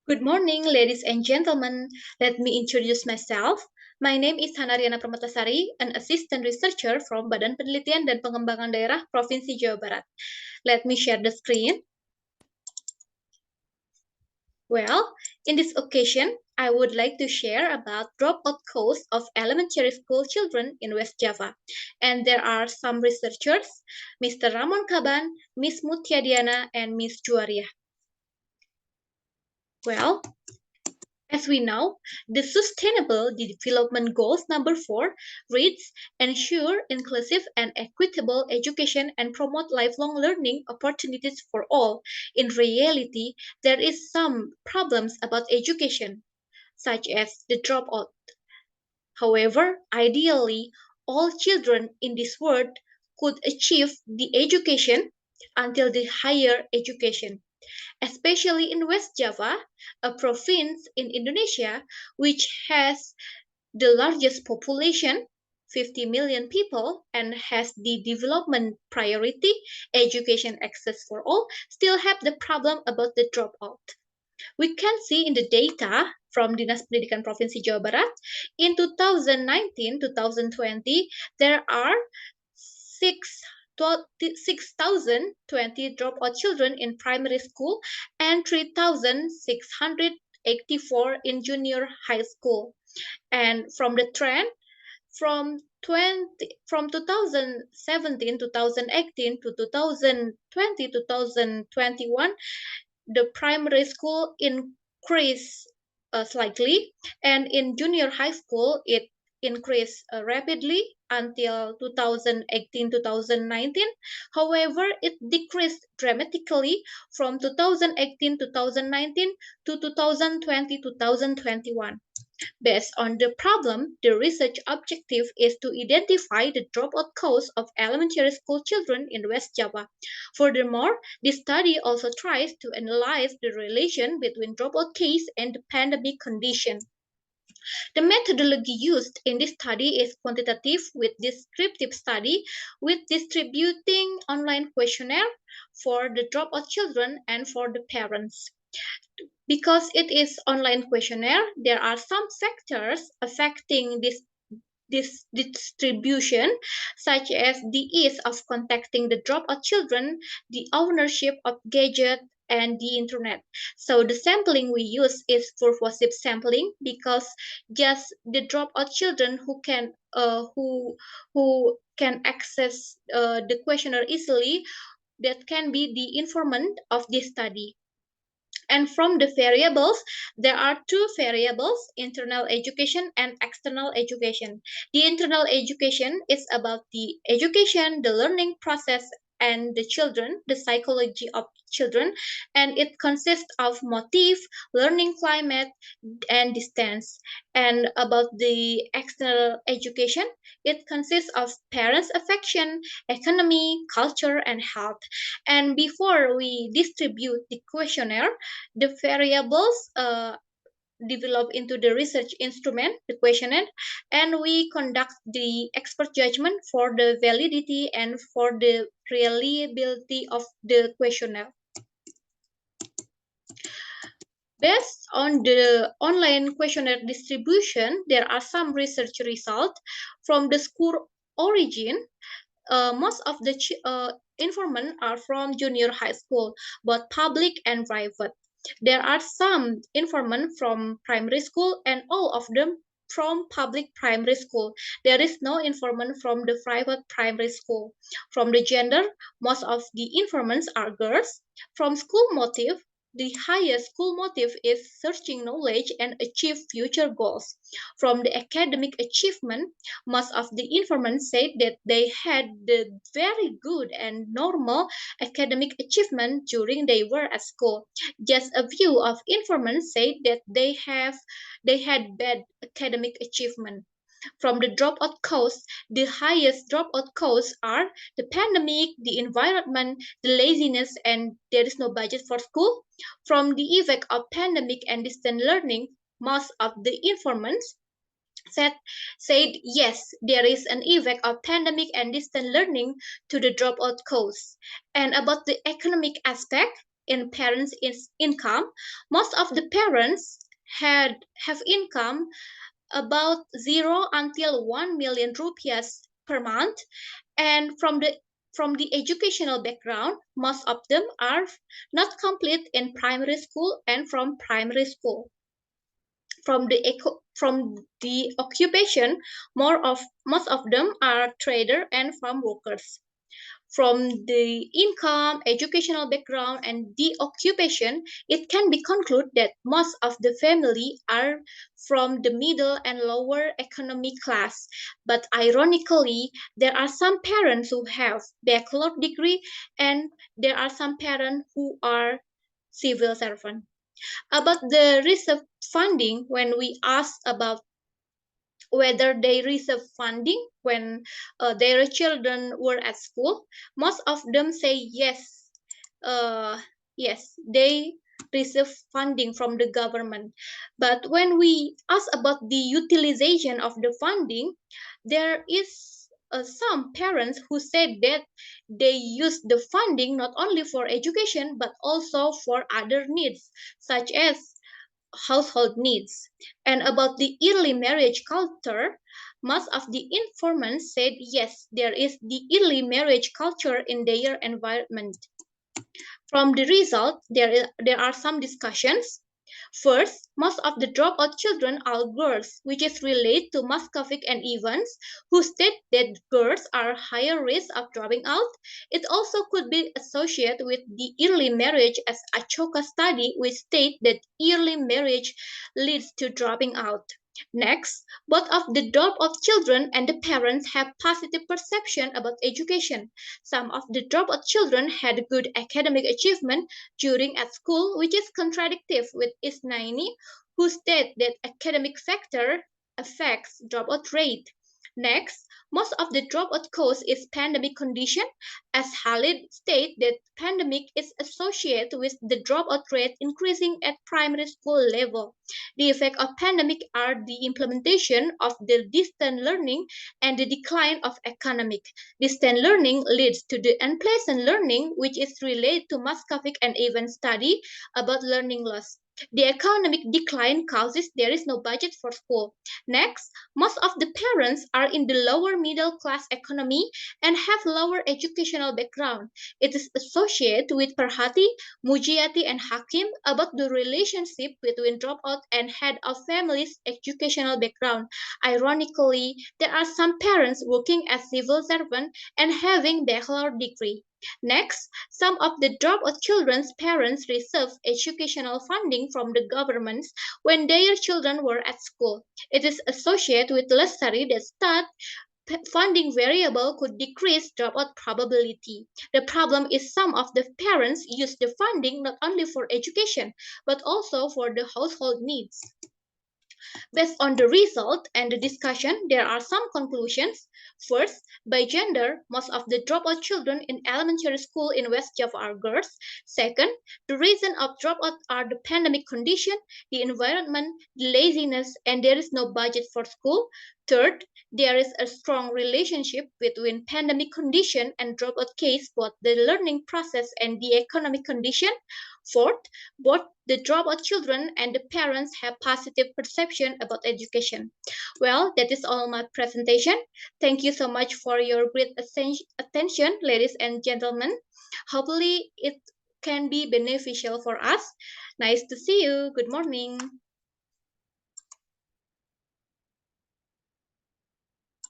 Good morning, ladies and gentlemen. Let me introduce myself. My name is Hanariana Permatasari, an assistant researcher from Badan Penelitian dan Pengembangan Daerah Provinsi Jawa Barat. Let me share the screen. Well, in this occasion, I would like to share about dropout cause of elementary school children in West Java. And there are some researchers, Mr. Ramon Kaban, Ms. Mutiadiana, and Ms. Juaria. Well, as we know, the Sustainable Development Goals number 4 reads, ensure inclusive and equitable education and promote lifelong learning opportunities for all. In reality, there is some problems about education, such as the dropout. However, ideally, all children in this world could achieve the education until the higher education, especially in West Java, a province in Indonesia which has the largest population, 50 million people, and has the development priority, education access for all, still have the problem about the dropout. We can see in the data from Dinas Pendidikan Provinsi Jawa Barat, in 2019-2020, there are 6,020 dropout children in primary school and 3,684 in junior high school. And from the trend, from 2017 2018 to 2020 2021, the primary school increased slightly, and in junior high school it increased rapidly until 2018-2019. However, it decreased dramatically from 2018-2019 to 2020-2021. Based on the problem, the research objective is to identify the dropout cause of elementary school children in West Java. Furthermore, this study also tries to analyze the relation between dropout case and the pandemic condition. The methodology used in this study is quantitative with descriptive study, with distributing online questionnaire for the dropout children and for the parents. Because it is online questionnaire, there are some factors affecting this distribution, such as the ease of contacting the dropout children, the ownership of gadget, and the internet. So the sampling we use is purposive sampling because just the dropout children who can access the questionnaire easily, that can be the informant of this study. And from the variables, there are two variables, internal education and external education. The internal education is about the education, the learning process, and the children, the psychology of children, and it consists of motive, learning climate, and distance. And about the external education, it consists of parents' affection, economy, culture, and health. And before we distribute the questionnaire, the variables develop into the research instrument, the questionnaire, and we conduct the expert judgment for the validity and for the reliability of the questionnaire. Based on the online questionnaire distribution, there are some research results from the school origin. Most of the informants are from junior high school, both public and private. There are some informants from primary school and all of them from public primary school. There is no informant from the private primary school. From the gender, most of the informants are girls. From school motive, the highest school motive is searching knowledge and achieve future goals. From the academic achievement, most of the informants said that they had the very good and normal academic achievement during they were at school. Just a few of informants said that they had bad academic achievement. From the dropout cause, the highest dropout cause are the pandemic, the environment, the laziness, and there is no budget for school. From the effect of pandemic and distant learning, most of the informants said, said yes, there is an effect of pandemic and distant learning to the dropout cause. And about the economic aspect, in parents' income. Most of the parents have income about 0 until 1 million rupiahs per month, and from the educational background, most of them are not complete in primary school and from primary school. From the occupation, most of them are trader and farm workers. From the income, educational background, and the occupation, it can be concluded that most of the family are from the middle and lower economic class. But ironically, there are some parents who have bachelor degree, and there are some parents who are civil servant. About the reserve funding, when we ask about whether they receive funding when their children were at school, most of them say yes. Uh, yes, they receive funding from the government. But when we ask about the utilization of the funding, there is some parents who said that they use the funding not only for education but also for other needs, such as household needs. And about the early marriage culture, most of the informants said yes, there is the early marriage culture in their environment. From the result, there are some discussions. First, most of the dropout children are girls, which is related to Moscovic and Evans, who state that girls are higher risk of dropping out. It also could be associated with the early marriage, as Ashoka study, which state that early marriage leads to dropping out. Next, both of the dropout children and the parents have positive perception about education. Some of the dropout children had good academic achievement during at school, which is contradictory with ICEE, who state that academic factor affects dropout rate. Next, most of the dropout cause is pandemic condition, as Khalid state that pandemic is associated with the dropout rate increasing at primary school level. The effect of pandemic are the implementation of the distant learning and the decline of academic. Distant learning leads to the unpleasant learning, which is related to Moscovic and Evans study about learning loss. The economic decline causes there is no budget for school. Next, most of the parents are in the lower middle class economy and have lower educational background. It is associated with Perhati, Mujiati, and Hakim about the relationship between dropout and head of family's educational background. Ironically, there are some parents working as civil servant and having bachelor degree. Next, some of the dropout children's parents receive educational funding from the governments when their children were at school. It is associated with less study that start funding variable could decrease dropout probability. The problem is some of the parents use the funding not only for education but also for the household needs. Based on the result and the discussion, there are some conclusions. First, by gender, most of the dropout children in elementary school in West Java are girls. Second, the reason of dropout are the pandemic condition, the environment, the laziness, and there is no budget for school. Third, there is a strong relationship between pandemic condition and dropout case, both the learning process and the economic condition. Fourth, both the dropout children and the parents have positive perception about education. Well, that is all my presentation. Thank you so much for your great attention, ladies and gentlemen. Hopefully, it can be beneficial for us. Nice to see you. Good morning.